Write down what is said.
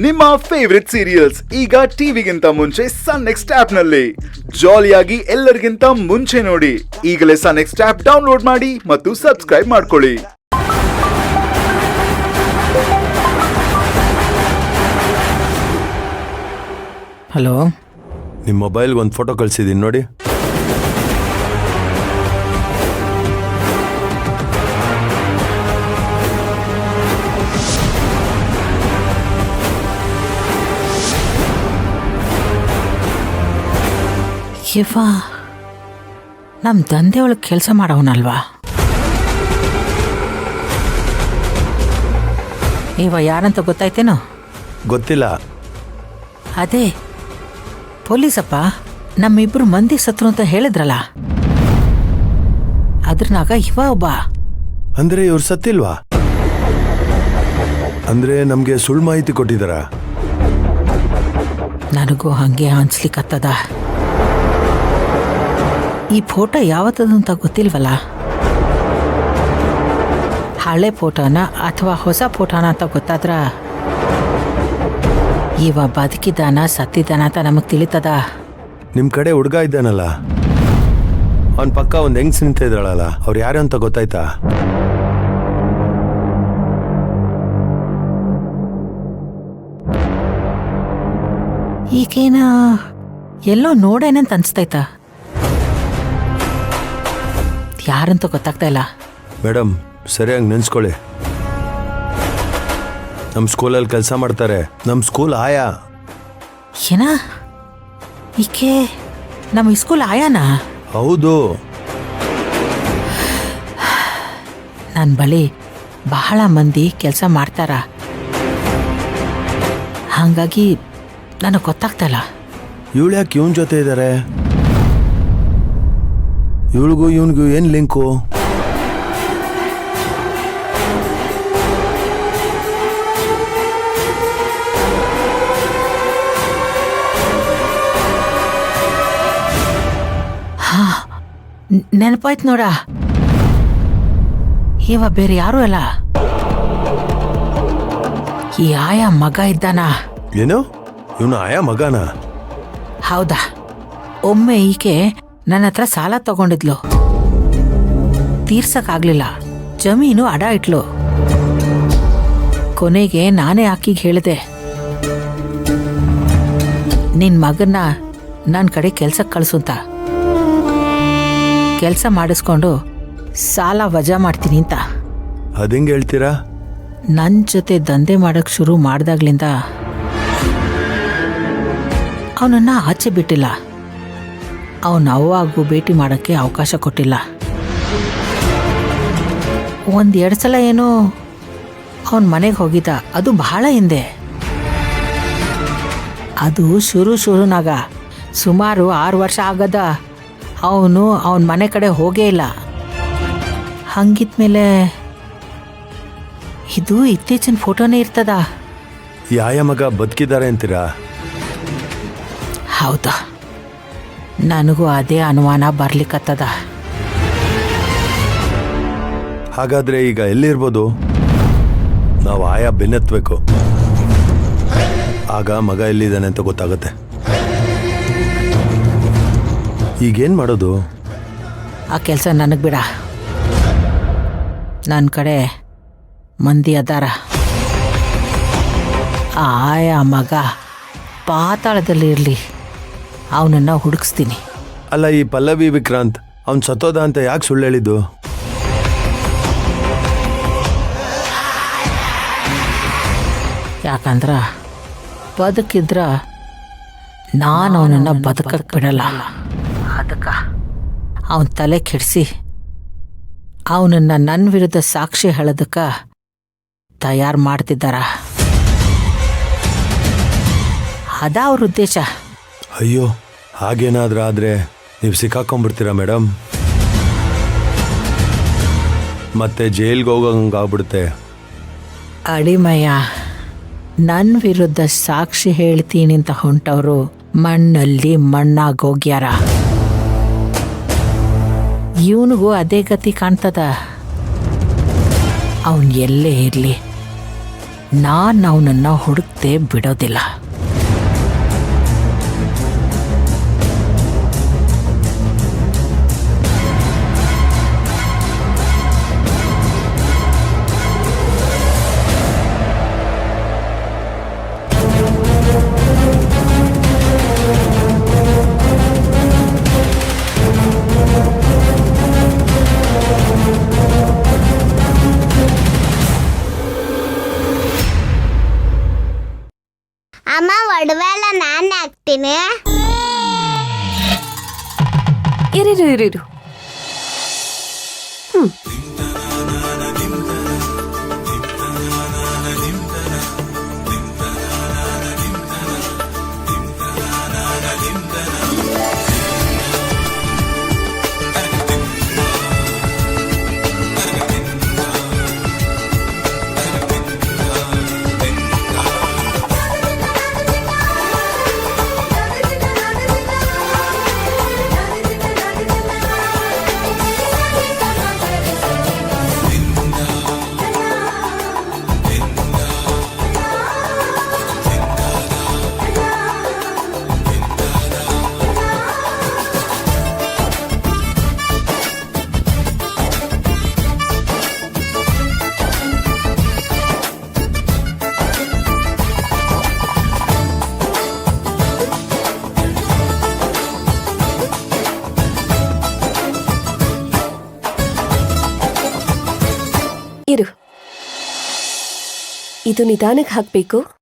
ನಿಮ್ಮ favourite serials ಈಗ ಟಿವಿಗಿಂತ ಮುಂಚೆ ಸನ್ ನೆಕ್ಸ್ಟ್ ಆಪ್ ನಲ್ಲಿ ಜಾಲಿಯಾಗಿ ಎಲ್ಲರಿಗಿಂತ ಮುಂಚೆ ನೋಡಿ. ಈಗಲೇ ಸನ್ ನೆಕ್ಸ್ಟ್ ಆಪ್ ಡೌನ್ಲೋಡ್ ಮಾಡಿ ಮತ್ತು ಸಬ್ಸ್ಕ್ರೈಬ್ ಮಾಡ್ಕೊಳ್ಳಿ. ಹಲೋ, ನಿಮ್ಮ ಮೊಬೈಲ್ಗೆ ಒಂದು ಫೋಟೋ ಕಳಿಸಿದ್ದೀನಿ ನೋಡಿ. ಇವ ನಮ್ಮ ತಂದೆ ಒಳಗೆ ಕೆಲಸ ಮಾಡೋನಲ್ವಾ? ಇವ ಯಾರಂತ ಗೊತ್ತಾಯ್ತೇನೋ? ಗೊತ್ತಿಲ್ಲ. ಅದೇ ಪೊಲೀಸಪ್ಪ ನಮ್ಮಿಬ್ರು ಮಂದಿ ಸತ್ರು ಅಂತ ಹೇಳಿದ್ರಲ್ಲ, ಅದ್ರನಾಗ ಇವ ಒಬ್ಬ. ಅಂದ್ರೆ ಇವ್ರು ಸತ್ತಿಲ್ವಾ? ಅಂದ್ರೆ ನಮ್ಗೆ ಸುಳ್ಳು ಮಾಹಿತಿ ಕೊಟ್ಟಿದಾರ? ನನಗೂ ಹಂಗೆ ಅನ್ಸ್ಲಿಕ್ಕತ್ತದ. ಈ ಫೋಟೋ ಯಾವತ್ತದು ಅಂತ ಗೊತ್ತಿಲ್ವಲ್ಲ. ಹಳೆ ಫೋಟೋನ ಅಥವಾ ಹೊಸ ಫೋಟೋನ ಅಂತ ಗೊತ್ತಾದ್ರ ಇವ ಬದುಕಿದಾನ ಸತ್ತಿದಾನ ಅಂತ ನಮಗ್ ತಿಳಿತದ. ನಿಮ್ ಕಡೆ ಹುಡುಗ ಇದ್ದಾನಲ್ಲ, ಅವನ್ ಪಕ್ಕ ಒಂದ್ ಹೆಂಗ್ಸ್ ನಿಂತ ಇದ್ರಲ್ಲ, ಅವ್ರು ಯಾರು ಅಂತ ಗೊತ್ತಾಯ್ತಾ? ಈಗೇನ ಎಲ್ಲೋ ನೋಡೇನಂತ ಅನ್ಸ್ತೈತ. ಯಾರಂತ ಗೊತ್ತಾಗ್ತಾ ಇಲ್ಲ. ಮೇಡಮ್, ಸರಿಯಾಗಿ ನೆನ್ಸ್ಕೊಳ್ಳಿ. ನಮ್ಮ ಸ್ಕೂಲಲ್ಲಿ ಕೆಲಸ ಮಾಡ್ತಾರೆ. ನಮ್ಮ ಸ್ಕೂಲ್ ಆಯಾ. ಏನ ಈಕೆ ನಮ್ಮ ಸ್ಕೂಲ್ ಆಯಾನ? ಹೌದು. ನನ್ನ ಬಳಿ ಬಹಳ ಮಂದಿ ಕೆಲಸ ಮಾಡ್ತಾರ, ಹಾಗಾಗಿ ನನಗೆ ಗೊತ್ತಾಗ್ತಾ ಇಲ್ಲ. ಇವಳು ಯಾಕೆ ಇವನ್ ಜೊತೆ ಇದ್ದಾರೆ? ಇವಳಿಗೂ ಇವನಿಗೂ ಏನು ಲಿಂಕು? ನೆನಪಾಯ್ತು ನೋಡ, ಇವ ಬೇರೆ ಯಾರು ಅಲ್ಲ, ಈ ಆಯಾ ಮಗ ಇದ್ದಾನ. ಏನು, ಇವನು ಆಯಾ ಮಗನ? ಹೌದಾ? ಒಮ್ಮೆ ಈಕೆ ನನ್ನ ಹತ್ರ ಸಾಲ ತಗೊಂಡಿದ್ಲು, ತೀರ್ಸಕ್ಕಾಗ್ಲಿಲ್ಲ. ಜಮೀನು ಅಡ ಇಟ್ಲು. ಕೊನೆಗೆ ನಾನೇ ಆಕಿಗೆ ಹೇಳಿದೆ, ನಿನ್ ಮಗನ್ನ ನನ್ನ ಕಡೆ ಕೆಲ್ಸಕ್ಕೆ ಕಳಿಸು ಅಂತ. ಕೆಲಸ ಮಾಡಿಸ್ಕೊಂಡು ಸಾಲ ವಜಾ ಮಾಡ್ತೀನಿ ಅಂತ. ಅದಿಂಗೆ ಹೇಳ್ತೀರಾ? ನನ್ನ ಜೊತೆ ದಂಧೆ ಮಾಡಕ್ ಶುರು ಮಾಡ್ದಾಗ್ಲಿಂದ ಅವನನ್ನ ಆಚೆ ಬಿಟ್ಟಿಲ್ಲ. ಅವನ ಅವ್ವಾಗೂ ಭೇಟಿ ಮಾಡೋಕ್ಕೆ ಅವಕಾಶ ಕೊಟ್ಟಿಲ್ಲ. 1-2 ಸಲ ಏನೋ ಅವನ ಮನೆಗೆ ಹೋಗಿದ್ದ, ಅದು ಬಹಳ ಹಿಂದೆ. ಅದು ಶುರುನಾಗ ಸುಮಾರು 6 ವರ್ಷ ಆಗದ ಅವನು ಅವನ ಮನೆ ಕಡೆ ಹೋಗೇ ಇಲ್ಲ. ಹಂಗಿದ್ಮೇಲೆ ಇದು ಇತ್ತೀಚಿನ ಫೋಟೋನೇ ಇರ್ತದ. ಈ ಆಯಾ ಮಗ ಬದುಕಿದ್ದಾರೆ ಅಂತೀರಾ? ಹೌದಾ, ನನಗೂ ಅದೇ ಅನುಮಾನ ಬರ್ಲಿಕ್ಕತ್ತದ. ಹಾಗಾದ್ರೆ ಈಗ ಎಲ್ಲಿರ್ಬೋದು? ನಾವು ಆಯಾ ಬೆನ್ನತ್ಬೇಕು, ಆಗ ಮಗ ಎಲ್ಲಿದ್ದಾನೆ ಅಂತ ಗೊತ್ತಾಗುತ್ತೆ. ಈಗೇನು ಮಾಡೋದು? ಆ ಕೆಲಸ ನನಗೆ ಬಿಡ. ನನ್ನ ಕಡೆ ಮಂದಿ ಅದಾರ. ಆ ಆಯಾ ಮಗ ಪಾತಾಳದಲ್ಲಿ ಇರಲಿ, ಅವನನ್ನು ಹುಡುಕಿಸ್ತೀನಿ. ಅಲ್ಲ, ಈ ಪಲ್ಲವಿ ವಿಕ್ರಾಂತ್ ಅವ್ನು ಸತ್ತೋದ ಅಂತ ಯಾಕೆ ಸುಳ್ಳು ಹೇಳಿದ್ದು? ಯಾಕಂದ್ರ ಬದುಕಿದ್ರ ನಾನು ಅವನನ್ನು ಬದುಕಕ್ಕೆ ಬಿಡಲ್ಲ. ಅದಕ್ಕೆ ಅವನ ತಲೆ ಕೆಡಿಸಿ ಅವನನ್ನು ನನ್ನ ವಿರುದ್ಧ ಸಾಕ್ಷಿ ಹೇಳೋದಕ್ಕೆ ತಯಾರು ಮಾಡ್ತಿದ್ದಾರ. ಅದ ಅವ್ರ ಉದ್ದೇಶ. ಅಯ್ಯೋ, ಹಾಗೇನಾದ್ರೂ ಆದರೆ ನೀವು ಸಿಕ್ಕಾಕೊಂಡ್ಬಿಡ್ತೀರಾ ಮೇಡಮ್? ಮತ್ತೆ ಜೈಲ್ಗೆ ಹೋಗಂಗಾಗ್ಬಿಡುತ್ತೆ. ಅಡಿಮಯ್ಯ, ನನ್ನ ವಿರುದ್ಧ ಸಾಕ್ಷಿ ಹೇಳ್ತೀನಿ ಅಂತ ಹೊಂಟವರು ಮಣ್ಣಲ್ಲಿ ಮಣ್ಣಾಗೋಗ್ಯಾರ. ಇವನಿಗೂ ಅದೇ ಗತಿ ಕಾಣ್ತದ. ಅವನು ಎಲ್ಲೇ ಇರಲಿ ನಾನು ಅವನನ್ನು ಹುಡುಕ್ತೆ ಬಿಡೋದಿಲ್ಲ. ಅಮ್ಮ ಒಡವೆ ಎಲ್ಲ ನಾನು ಹಾಕ್ತೀನಿ. ಇರಿರು. ಇದು ನಿಧಾನಕ್ಕೆ ಹಾಕ್ಬೇಕು.